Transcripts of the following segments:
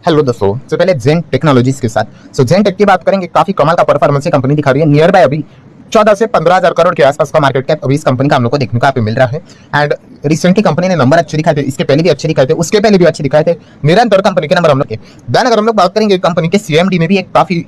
Hello दोस्तों, तो पहले जेन टेक्नोलॉजीज के साथ जेन टेक की बात करेंगे। काफी कमाल का परफॉर्मेंस कंपनी दिखा रही है। नियर बाय अभी 14 से 15,000 करोड़ के आसपास का मार्केट कैप अभी इस कंपनी का हम लोग को देखने को यहाँ पे मिल रहा है। एंड रिसेंटली कंपनी ने नंबर अच्छे दिखाए थे, इसके पहले भी अच्छे दिखाए थे, उसके पहले भी अच्छे दिखाए थे। निरंतर कंपनी के नंबर हम लोग के देन अगर हम लोग बात करेंगे कंपनी के सीएमडी में भी एक काफी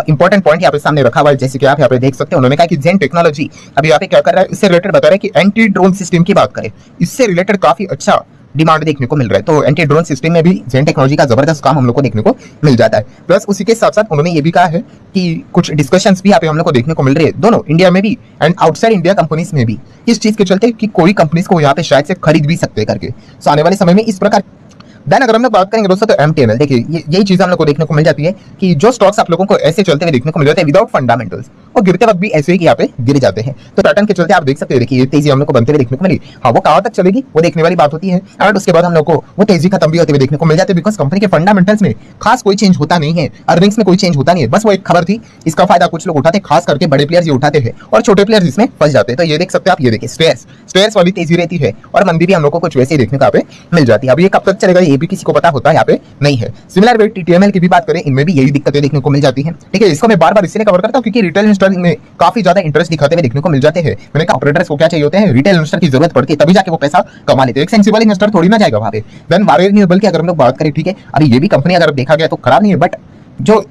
इंपॉर्टेंट पॉइंट यहाँ पे सामने रखा हुआ है, जैसे कि आप यहाँ पे देख सकते हैं। उन्होंने कहा कि जेन टेक्नोलॉजी अभी यहाँ पे क्या कर रहा है, इससे रिलेटेड बता रहा है कि एंटी ड्रोन सिस्टम की बात करें, इससे रिलेटेड काफी अच्छा डिमांड देखने को मिल रहा है। तो एंटी ड्रोन सिस्टम में भी जेन टेक्नोलॉजी का जबरदस्त काम हम लोग को देखने को मिल जाता है। प्लस उसी के साथ साथ उन्होंने ये भी कहा है कि कुछ डिस्कशंस भी यहाँ पे हम लोग को देखने को मिल रही है, दोनों इंडिया में भी एंड आउटसाइड इंडिया कंपनीज में भी, इस चीज के चलते कि कोई कंपनीज को यहाँ पे शायद से खरीद भी सकते हैं करके। सो आने वाले समय में इस प्रकार देन अगर हम लोग बात करेंगे दोस्तों, तो एमटीएनएल देखिए यही चीज हम लोग को देखने को मिल जाती है कि जो स्टॉक्स आप लोगों को ऐसे चलते हुए देखने को मिल जाते हैं विदाउट फंडामेंटल्स, और गिरते वक्त भी ऐसे ही यहाँ पे गिर जाते हैं। तो पैटर्न के चलते आप देख सकते हैं, देखिए ये तेजी हम लोग को बनते हुए देखने को मिली। हाँ, वो कहाँ तक चलेगी वो देखने वाली बात होती है, एंड उसके बाद हम लोग को वो तेजी खत्म भी होते हुए देखने को मिल जाते हैं, बिकॉज कंपनी के फंडामेंटल्स में खास कोई चेंज होता नहीं है, अर्निंग्स में कोई चेंज होता नहीं है। बस वो एक खबर थी, इसका फायदा कुछ लोग उठाते, खास करके बड़े प्लेयर्स ये उठाते हैं और छोटे प्लेयर्स इसमें फंस जाते हैं। तो ये देख सकते हैं आप, ये देखिए स्टेयर्स वाली तेजी रहती है और मंदी भी हम लोग को कुछ वैसे ही देखने को यहाँ पे मिल जाती है। अब ये कब तक चलेगा ये भी किसी को पता होता है यहाँ पे नहीं है। सिमिलर वे टीटीएमएल की भी बात करें, इनमें भी यही दिक्कतें देखने को मिल जाती हैं। ठीक है, इसको मैं बार बार इसलिए कवर करता हूं क्योंकि रिटेल इन्वेस्टर में काफी ज्यादा इंटरेस्ट दिखाते हुए देखने को मिल जाते हैं। मैंने कहा ऑपरेटर्स को क्या चाहिए होते हैं, रिटेल इन्वेस्टर की जरूरत पड़ती है, तभी जाके वो पैसा कमा लेते हैं। एक सेंसिबल इन्वेस्टर थोड़ी ना जाएगा वहां पे। देन वारे नहीं, बल्कि अगर हम लोग बात करें, ठीक है, अभी ये भी कंपनी अगर देखा गया तो खराब नहीं है, बट जो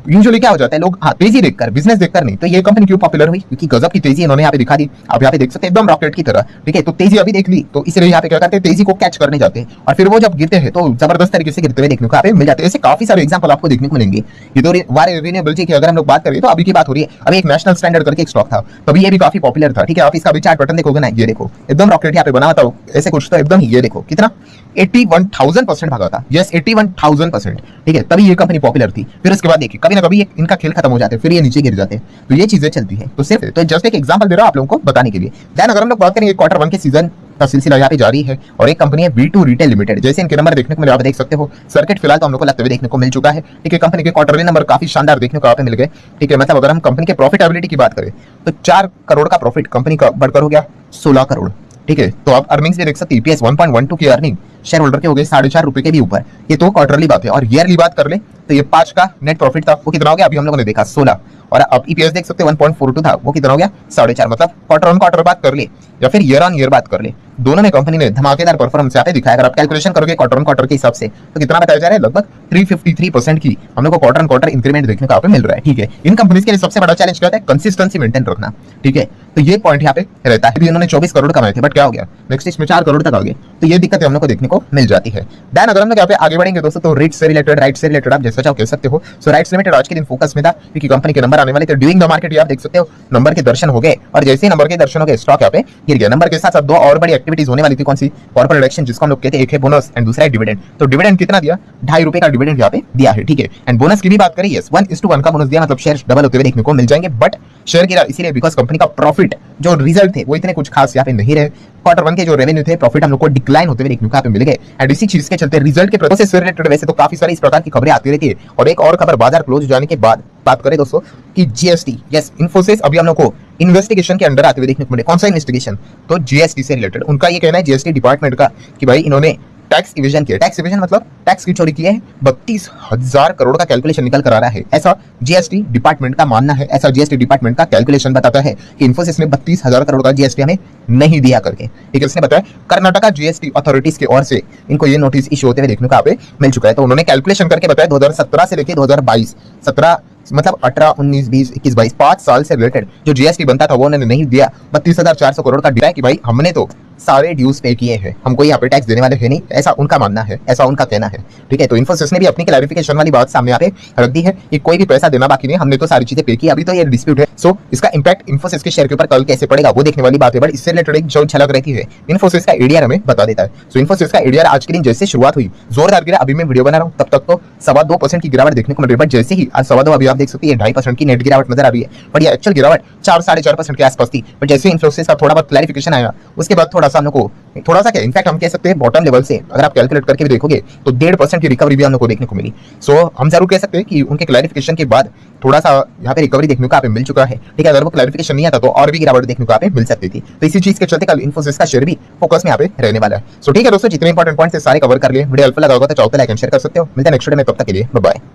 यूजुअली क्या हो जाता है, लोग तेजी देखकर, बिजनेस देखकर नहीं। तो ये कंपनी क्यों पॉपुलर हुई, क्योंकि गजब की तेजी इन्होंने यहाँ पे दिखा दी। आप यहाँ पे देख सकते हैं एकदम रॉकेट की तरह। ठीक है, तो तेजी अभी देख ली, तो इसलिए यहाँ पे क्या करते हैं, तेजी को कैच करने जाते हैं, और फिर वो जब गिरते हैं तो जबरदस्त तरीके से गिरते हुए देखने को यहाँ पे मिल जाते हैं। ऐसे काफी सारे एग्जाम्पल आपको देखने को मिलेंगे। ये तो रिन्यूएबल की अगर हम लोग बात करें तो अभी की बात हो रही है। अभी एक नेशनल स्टैंडर्ड करके एक स्टॉक था, तभी ये भी काफी पॉपुलर था। ठीक है, आप इसका भी चार्ट पैटर्न देखोगे ना, ये देखो एकदम रॉकेट यहाँ पे बना था ऐसे कुछ, तो एकदम ये देखो कितना 81,000% भागा था। यस, 81,000%। ठीक है, तभी ये कंपनी पॉपुलर थी। फिर उसके बाद देखिए कभी ना कभी इनका खेल खत्म हो जाते हैं, फिर ये नीचे गिर जाते हैं। तो ये चीजें चलती है। तो सिर्फ तो जस्ट एक एग्जांपल दे रहा हूं आप लोगों को बताने के लिए। देन अगर हम लोग बात करें, क्वार्टर 1 के सीजन का सिलसिला यहाँ पे जारी है, और एक कंपनी है V2 रिटेल लिमिटेड। जैसे इनके नंबर देखने को मिले, आप देख सकते हो सर्किट फिलहाल तो हम लोग को लगते हुए देखने को मिल चुका है। ठीक है, कंपनी के क्वार्टरली नंबर काफी शानदार देखने को यहाँ पे मिल गए। ठीक है, मतलब अगर हम कंपनी के प्रॉफिटेबिलिटी की बात करें तो 4 करोड़ का प्रॉफिट कंपनी का बढ़कर हो गया 16 करोड़। ठीक है, तो आप अर्निंग्स भी देख सकते हैं, EPS 1.12 की अर्निंग शेयर होल्डर के हो गए 4.5 रुपए के भी ऊपर। ये तो क्वार्टरली बात है, और ईयरली बात कर ले तो ये 5 का नेट प्रॉफिट था, वो कितना हो गया अभी हम लोगों ने देखा 16, और अब EPS देख सकते हैं 1.42 था, वो कितना हो गया 4.5। मतलब क्वार्टर ऑन क्वार्टर बात कर ले या फिर ईयर ऑन ईयर बात कर ले, दोनों में कंपनी ने धमाकेदार परफॉर्मेंस यहाँ पे दिखाया। अगर आप कैलकुलेशन करोगे क्वार्टर ऑन क्वार्टर के हिसाब से तो कितना बताया जा रहा है, लगभग 353% की हम लोग को क्वार्टर ऑन क्वार्टर इंक्रीमेंट देखने को यहाँ पे मिल रहा है। ठीक है, इन कंपनीज के लिए सबसे बड़ा चैलेंज क्या होता है, कंसिस्टेंसी मेंटेन रखना। ठीक है, तो ये पॉइंट यहाँ पे रहता है। इन्होंने 24 करोड़ कमाए थे, बट क्या हो गया, नेक्स्ट इसमें 4 करोड़ तक आ गए। तो ये दिक्कत हम लोग को देखने को मिल जाती है। देन अगर हम लोग यहाँ पे आगे बढ़ेंगे दोस्तों, तो रेट से रिलेटेड आप जैसा चाहो कह सकते हो। सो राइट्स लिमिटेड आज के दिन फोकस में था, क्योंकि कंपनी के नंबर आने वाले थे। ड्यूरिंग द मार्केट आप देख सकते हो नंबर के दर्शन हो गए, और जैसे ही नंबर के दर्शन हो गए स्टॉक यहाँ पे गिर गया। नंबर के साथ साथ 2 और बड़ी एक्टिविटीज होने वाली थी। कौन सी, कॉर्पोरेट एक्शन जिसको हम लोग कहते हैं, एक है बोनस एंड दूसरा है डिविडेंड। तो डिविडेंड कितना दिया, 2.5 रुपए का डिविडेंड यहाँ पे दिया है। ठीक है, एंड बोनस की भी बात करें, यस 1:1 का बोनस दिया, मतलब शेयर डबल होते हुए देखने को मिल जाएंगे। बट शेयर गिरा इसीलिए बिकॉज कंपनी का प्रॉफिट जो रिजल्ट थे वो इतने कुछ खास यहाँ पे नहीं रहे। क्वार्टर 1 के जो रेवेन्यू थे, प्रॉफिट हम लोग को डिक्लाइन होते हुए देखने को यहाँ पे मिल गए। एंड इसी चीज के चलते रिजल्ट के प्रोसेस से रिलेटेड वैसे तो काफी सारी इस प्रकार की खबरें आती रहती है। और एक और खबर बाजार क्लोज जाने के बाद बात करें दोस्तों कि जीएसटी, यस इन्फोसिस अभी हम लोग को इन्वेस्टिगेशन के अंडर आते हुए देखने को मिले। कौन सा इन्वेस्टिगेशन, तो जीएसटी से रिलेटेड। उनका ये कहना है जीएसटी डिपार्टमेंट का कि भाई इन्होंने टैक्स इवेजन किया। टैक्स इवेजन मतलब टैक्स की चोरी की है, 32,000 करोड़ का कैलकुलेशन निकल कर आ रहा है, ऐसा जीएसटी डिपार्टमेंट का मानना है। ऐसा जीएसटी डिपार्टमेंट का कैलकुलेशन बताता है कि इन्फोसिस ने 32,000 करोड़ का जीएसटी हमें नहीं दिया करके। ठीक है, इसने बताया कर्नाटका जीएसटी अथॉरिटीज की ओर से इनको ये नोटिस इशू होते हुए देखने को यहाँ पे मिल चुका है। तो उन्होंने कैलकुलेशन करके बताया 2017 से लेकर 2022, 17 मतलब 18, 19, 20, 21, 22 5 साल से रिलेटेड जो जीएसटी बनता था वो उन्होंने नहीं दिया। 32,400 करोड़ का दिया है कि भाई हमने तो सारे ड्यूज पे किए हैं, हमको यहाँ पे टैक्स देने वाले हैं नहीं, ऐसा उनका मानना है, ऐसा उनका कहना है। ठीक है, तो इन्फोसिस ने भी अपनी क्लैरिफिकेशन वाली बात सामने यहाँ पे रख दी है कि कोई भी पैसा देना बाकी नहीं, हमने तो सारी चीजें पे की, अभी तो ये डिस्प्यूट है। सो इसका इंपैक्ट इन्फोसिस के शेयर के ऊपर कल कैसे पड़ेगा वो देखने वाली बात है। बट इससे रिलेटेड एक जो झलक रहती है इन्फोसिस का एडीआर हमें बता देता है। सो इन्फोसिस का एडीआर आज के दिन जैसे शुरुआत हुई जोरदार गिरा, अभी मैं वीडियो बना रहा हूँ तब तक तो 2.25% की गिरावट देखने को मिल रही है। बट जैसे ही आज 2.25 अभी आप देख सकते हैं 2.5% की नेट गिरावट नजर आ रही है, बट ये एक्चुअल गिरावट 4-4.5% के आसपास थी। बट जैसे इन्फोसिस का थोड़ा बहुत क्लैरिफिकेशन आया उसके बाद थोड़ा थोड़ा सा हम लोग को, थोड़ा सा क्या इनफैक्ट हम कह सकते हैं बॉटम लेवल से अगर आप कैलकुलेट करके भी देखोगे तो 1.5% की रिकवरी भी हम लोग को देखने को मिली। सो हम जरूर कह सकते हैं कि उनके क्लैरिफिकेशन के बाद थोड़ा सा यहाँ पे रिकवरी देखने को यहाँ पे मिल चुका है। ठीक है, अगर वो क्लैरिफिकेशन नहीं आता तो और भी गिरावट देखने को यहाँ पे मिल सकती थी। तो इसी चीज के चलते कल इन्फोसिस का शेयर भी फोकस में यहाँ पे रहने वाला है। सो ठीक है दोस्तों, जितने इंपॉर्टेंट पॉइंट्स सारे कवर कर लिए, वीडियो हेल्पफुल लगा होगा तो चाहो तो लाइक एंड शेयर कर सकते हो। मिलते हैं नेक्स्ट वीडियो में, तब तक के लिए बाय बाय।